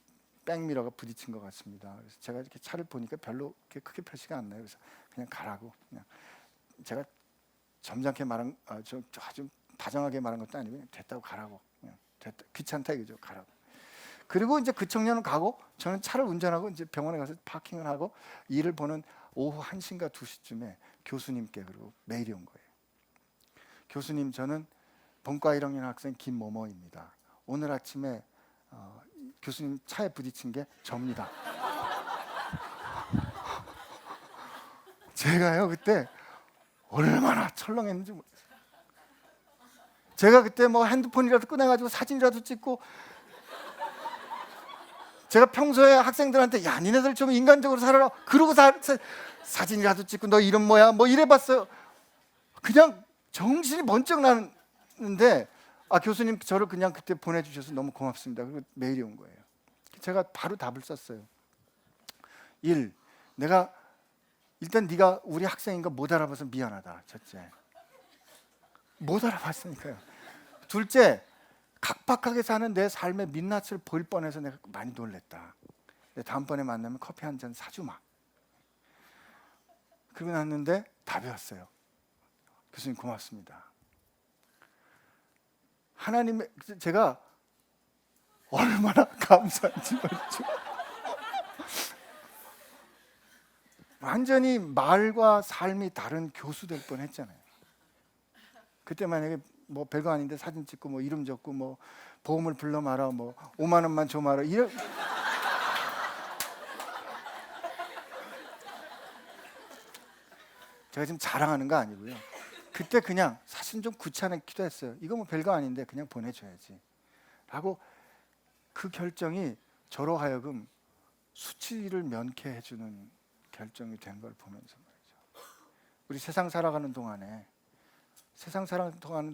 백미러가 부딪힌 것 같습니다. 그래서 제가 이렇게 차를 보니까 별로 크게 표시가 안 나요. 그래서 그냥 가라고, 그냥 제가 점잖게 말한, 좀 아주 다정하게 말한 것도 아니고 그냥 됐다고 가라고, 그냥 됐다, 귀찮다 이거죠, 가라고. 그리고 이제 그 청년은 가고 저는 차를 운전하고 이제 병원에 가서 파킹을 하고 일을 보는 오후 1시인가 2시쯤에 교수님께 그리고 메일이 온 거예요. 교수님, 저는 본과 1학년 학생 김某某입니다. 오늘 아침에 교수님 차에 부딪힌 게 접니다. 제가요 그때 얼마나 철렁했는지 모르겠어요. 제가 그때 뭐 핸드폰이라도 꺼내가지고 사진이라도 찍고, 제가 평소에 학생들한테 야 니네들 좀 인간적으로 살아라 그러고 사진이라도 찍고 너 이름 뭐야 뭐 이래봤어요. 그냥 정신이 번쩍 나는데 교수님 저를 그냥 그때 보내주셔서 너무 고맙습니다. 그리고 메일이 온 거예요. 제가 바로 답을 썼어요. 1. 내가 일단 네가 우리 학생인 거 못 알아봐서 미안하다. 첫째, 못 알아봤으니까요. 둘째, 각박하게 사는 내 삶의 민낯을 보일 뻔해서 내가 많이 놀랬다. 다음번에 만나면 커피 한 잔 사주마. 그러고 났는데 답이 왔어요. 교수님 고맙습니다. 하나님의, 제가 얼마나 감사한지 모르죠. 완전히 말과 삶이 다른 교수 될 뻔했잖아요. 그때 만약에 뭐 별거 아닌데 사진 찍고 뭐 이름 적고 뭐 보험을 불러 마라 뭐 5만 원만 줘 마라 이런 제가 지금 자랑하는 거 아니고요. 그때 그냥 사실 좀 귀찮기도 했어요. 이거 뭐 별거 아닌데 그냥 보내줘야지 라고 그 결정이 저로 하여금 수치를 면케해주는 결정이 된 걸 보면서 말이죠. 우리 세상 살아가는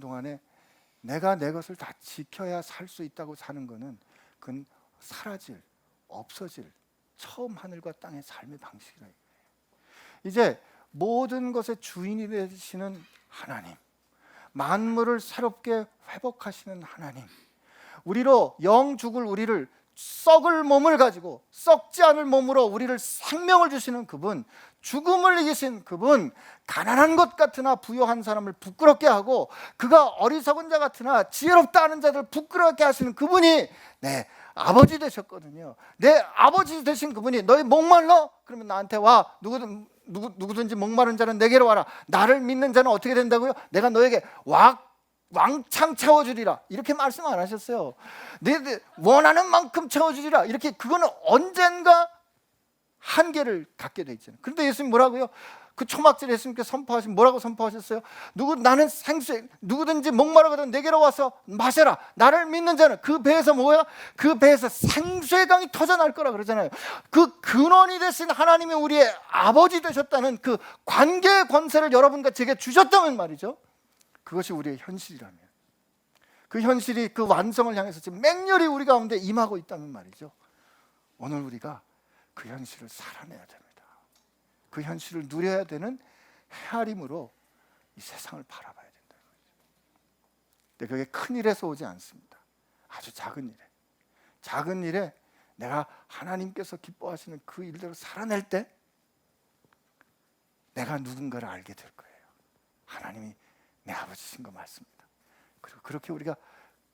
동안에 내가 내 것을 다 지켜야 살 수 있다고 사는 거는 그건 사라질, 없어질 처음 하늘과 땅의 삶의 방식이라. 이제 모든 것의 주인이 되시는 하나님, 만물을 새롭게 회복하시는 하나님, 우리로 영 죽을 우리를 썩을 몸을 가지고 썩지 않을 몸으로 우리를 생명을 주시는 그분, 죽음을 이기신 그분, 가난한 것 같으나 부유한 사람을 부끄럽게 하고 그가 어리석은 자 같으나 지혜롭다 하는 자들을 부끄럽게 하시는 그분이 내 아버지 되셨거든요. 내 아버지 되신 그분이 너희 목말라? 그러면 나한테 와. 누구든지 목마른 자는 내게로 와라. 나를 믿는 자는 어떻게 된다고요? 내가 너에게 왕창 채워주리라. 이렇게 말씀 안 하셨어요. 내 원하는 만큼 채워주리라. 이렇게 그거는 언젠가 한계를 갖게 돼 있잖아요. 그런데 예수님 뭐라고요? 그 초막절에 예수님께서 선포하신 뭐라고 선포하셨어요? 나는 생수에 누구든지 목마르거든 내게로 와서 마셔라. 나를 믿는 자는 그 배에서 뭐야? 그 배에서 생수의 강이 터져날 거라 그러잖아요. 그 근원이 되신 하나님이 우리의 아버지 되셨다는 그 관계의 권세를 여러분과 제게 주셨다면 말이죠. 그것이 우리의 현실이라면, 그 현실이 그 완성을 향해서 지금 맹렬히 우리 가운데 임하고 있다면 말이죠. 오늘 우리가 그 현실을 살아내야 됩니다. 그 현실을 누려야 되는 헤아림으로 이 세상을 바라봐야 된다는 거죠. 근데 그게 큰 일에서 오지 않습니다. 아주 작은 일에 내가 하나님께서 기뻐하시는 그 일대로 살아낼 때 내가 누군가를 알게 될 거예요. 하나님이 내 아버지신 거 맞습니다. 그리고 그렇게 우리가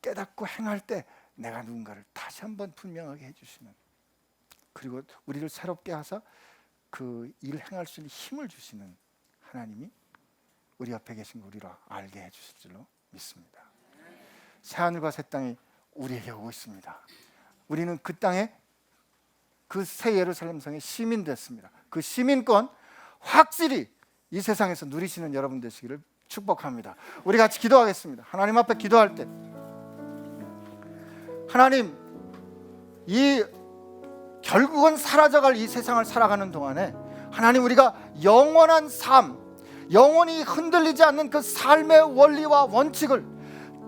깨닫고 행할 때 내가 누군가를 다시 한번 분명하게 해주시는, 그리고 우리를 새롭게 하사 그 일을 행할 수 있는 힘을 주시는 하나님이 우리 옆에 계신 거 우리로 알게 해주실 줄로 믿습니다. 새하늘과 새 땅이 우리에게 오고 있습니다. 우리는 그 땅에 그 새 예루살렘 성의 시민 됐습니다. 그 시민권 확실히 이 세상에서 누리시는 여러분 되시기를 축복합니다. 우리 같이 기도하겠습니다. 하나님 앞에 기도할 때 하나님, 이 결국은 사라져갈 이 세상을 살아가는 동안에 하나님 우리가 영원한 삶, 영원히 흔들리지 않는 그 삶의 원리와 원칙을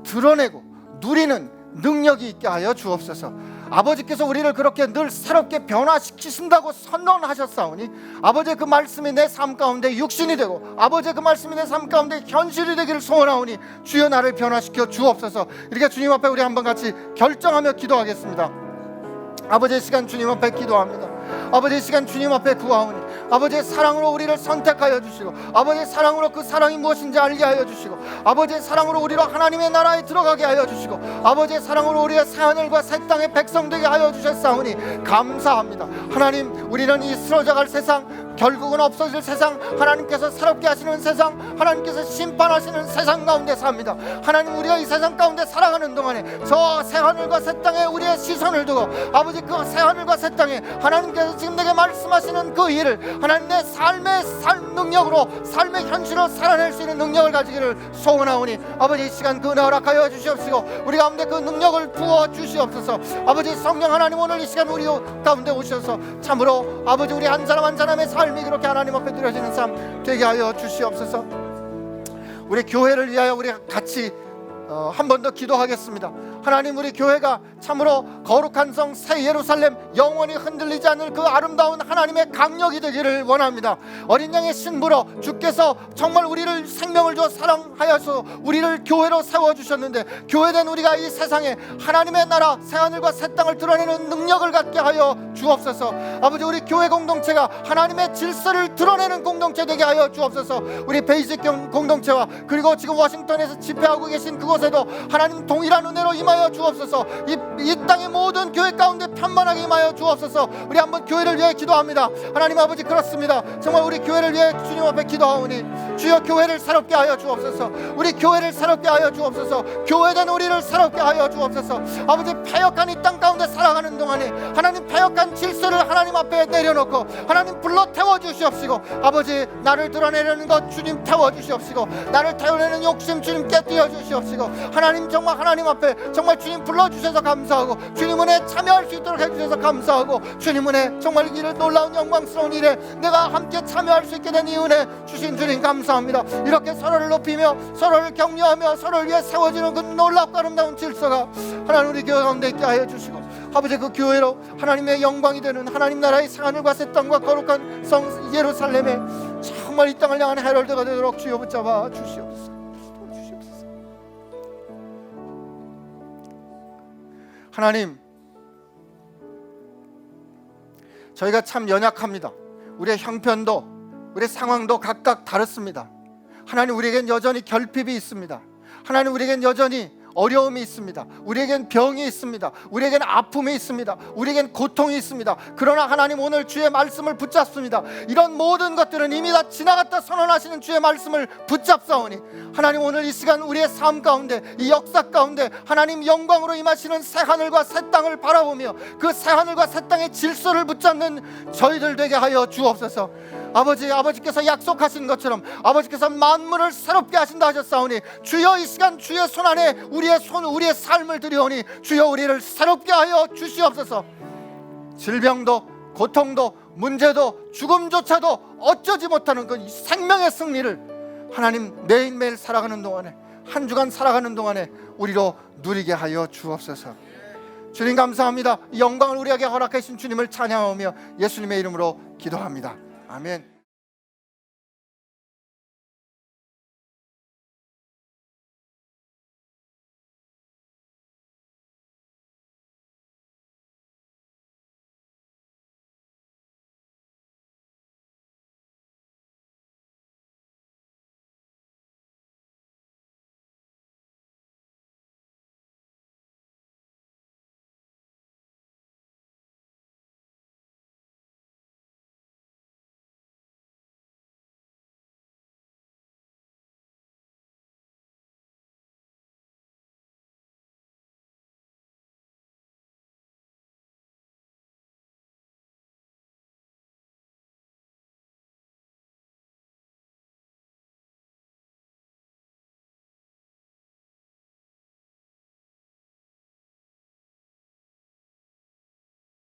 드러내고 누리는 능력이 있게 하여 주옵소서. 아버지께서 우리를 그렇게 늘 새롭게 변화시키신다고 선언하셨사오니 아버지의 그 말씀이 내 삶 가운데 육신이 되고 아버지의 그 말씀이 내 삶 가운데 현실이 되기를 소원하오니 주여 나를 변화시켜 주옵소서. 이렇게 주님 앞에 우리 한번 같이 결정하며 기도하겠습니다. 아버지의 시간 주님 앞에 기도합니다. 아버지의 시간 주님 앞에 구하오니 아버지의 사랑으로 우리를 선택하여 주시고 아버지의 사랑으로 그 사랑이 무엇인지 알게 하여 주시고 아버지의 사랑으로 우리로 하나님의 나라에 들어가게 하여 주시고 아버지의 사랑으로 우리의 새하늘과 새 땅의 백성 되게 하여 주셨사오니 감사합니다. 하나님, 우리는 이 쓰러져갈 세상, 결국은 없어질 세상, 하나님께서 새롭게 하시는 세상, 하나님께서 심판하시는 세상 가운데 삽니다. 하나님, 우리가 이 세상 가운데 살아가는 동안에 저 새하늘과 새 땅에 우리의 시선을 두고 아버지 그 새하늘과 새 땅에 하나님께서 지금 내게 말씀하시는 그 일을 하나님 내 삶의 능력으로, 삶의 현실로 살아낼 수 있는 능력을 가지기를 소원하오니 아버지 이 시간 그 은혜 허락하여 주시옵시고 우리 가운데 그 능력을 부어 주시옵소서. 아버지 성령 하나님, 오늘 이 시간 우리 가운데 오셔서 참으로 아버지 우리 한 사람 한 사람의 삶이 그렇게 하나님 앞에 드려지는 삶 되게 하여 주시옵소서. 우리 교회를 위하여 우리 같이 한 번 더 기도하겠습니다. 하나님, 우리 교회가 참으로 거룩한 성 새 예루살렘, 영원히 흔들리지 않을 그 아름다운 하나님의 강력이 되기를 원합니다. 어린 양의 신부로 주께서 정말 우리를 생명을 주어 사랑하여서 우리를 교회로 세워주셨는데, 교회된 우리가 이 세상에 하나님의 나라 새하늘과 새 땅을 드러내는 능력을 갖게 하여 주옵소서. 아버지, 우리 교회 공동체가 하나님의 질서를 드러내는 공동체 되게 하여 주옵소서. 우리 베이직 공동체와 그리고 지금 워싱턴에서 집회하고 계신 그곳에도 하나님 동일한 은혜로 임하여 주옵소서. 이 땅의 모든 교회 가운데 편만하게 임하여 주옵소서. 우리 한번 교회를 위해 기도합니다. 하나님 아버지, 그렇습니다. 정말 우리 교회를 위해 주님 앞에 기도하오니 주여 교회를 새롭게 하여 주옵소서. 우리 교회를 새롭게 하여 주옵소서. 교회된 우리를 새롭게 하여 주옵소서. 아버지, 패역한 이 땅 가운데 살아가는 동안에 하나님 패역한 질서를 하나님 앞에 내려놓고 하나님 불러 태워주시옵시고, 아버지 나를 드러내려는 것 주님 태워주시옵시고, 나를 태워내는 욕심 주님 깨뜨려 주시옵시고, 하나님 정말 하나님 앞에 정말 주님 불러주셔서 감사하고 주님 은혜 참여할 수 있도록 해주셔서 감사하고, 주님 은혜 정말 이를 놀라운 영광스러운 일에 내가 함께 참여할 수 있게 된 이 은혜 주신 주님 감사합니다. 이렇게 서로를 높이며 서로를 격려하며 서로를 위해 세워지는 그 놀랍고 아름다운 질서가 하나님 우리 교회 가운데 있게 하여 주시고, 아버지 그 교회로 하나님의 영광이 되는 하나님 나라의 새하늘과 새 땅과 거룩한 성 예루살렘에 정말 이 땅을 향한 헤럴드가 되도록 주여 붙잡아 주시옵소서. 하나님, 저희가 참 연약합니다. 우리의 형편도 우리의 상황도 각각 다릅니다. 하나님, 우리에겐 여전히 결핍이 있습니다. 하나님, 우리에겐 여전히 어려움이 있습니다. 우리에겐 병이 있습니다. 우리에겐 아픔이 있습니다. 우리에겐 고통이 있습니다. 그러나 하나님, 오늘 주의 말씀을 붙잡습니다. 이런 모든 것들은 이미 다 지나갔다 선언하시는 주의 말씀을 붙잡사오니 하나님, 오늘 이 시간 우리의 삶 가운데, 이 역사 가운데 하나님 영광으로 임하시는 새하늘과 새 땅을 바라보며 그 새하늘과 새 땅의 질서를 붙잡는 저희들 되게 하여 주옵소서. 아버지께서 약속하신 것처럼 아버지께서 만물을 새롭게 하신다 하셨사오니 주여 이 시간 주의 손 안에 우리의 삶을 드리오니 주여 우리를 새롭게 하여 주시옵소서. 질병도 고통도 문제도 죽음조차도 어쩌지 못하는 그 생명의 승리를 하나님 매일매일 살아가는 동안에, 한 주간 살아가는 동안에 우리로 누리게 하여 주옵소서. 주님 감사합니다. 이 영광을 우리에게 허락해 주신 주님을 찬양하며 예수님의 이름으로 기도합니다. 아멘.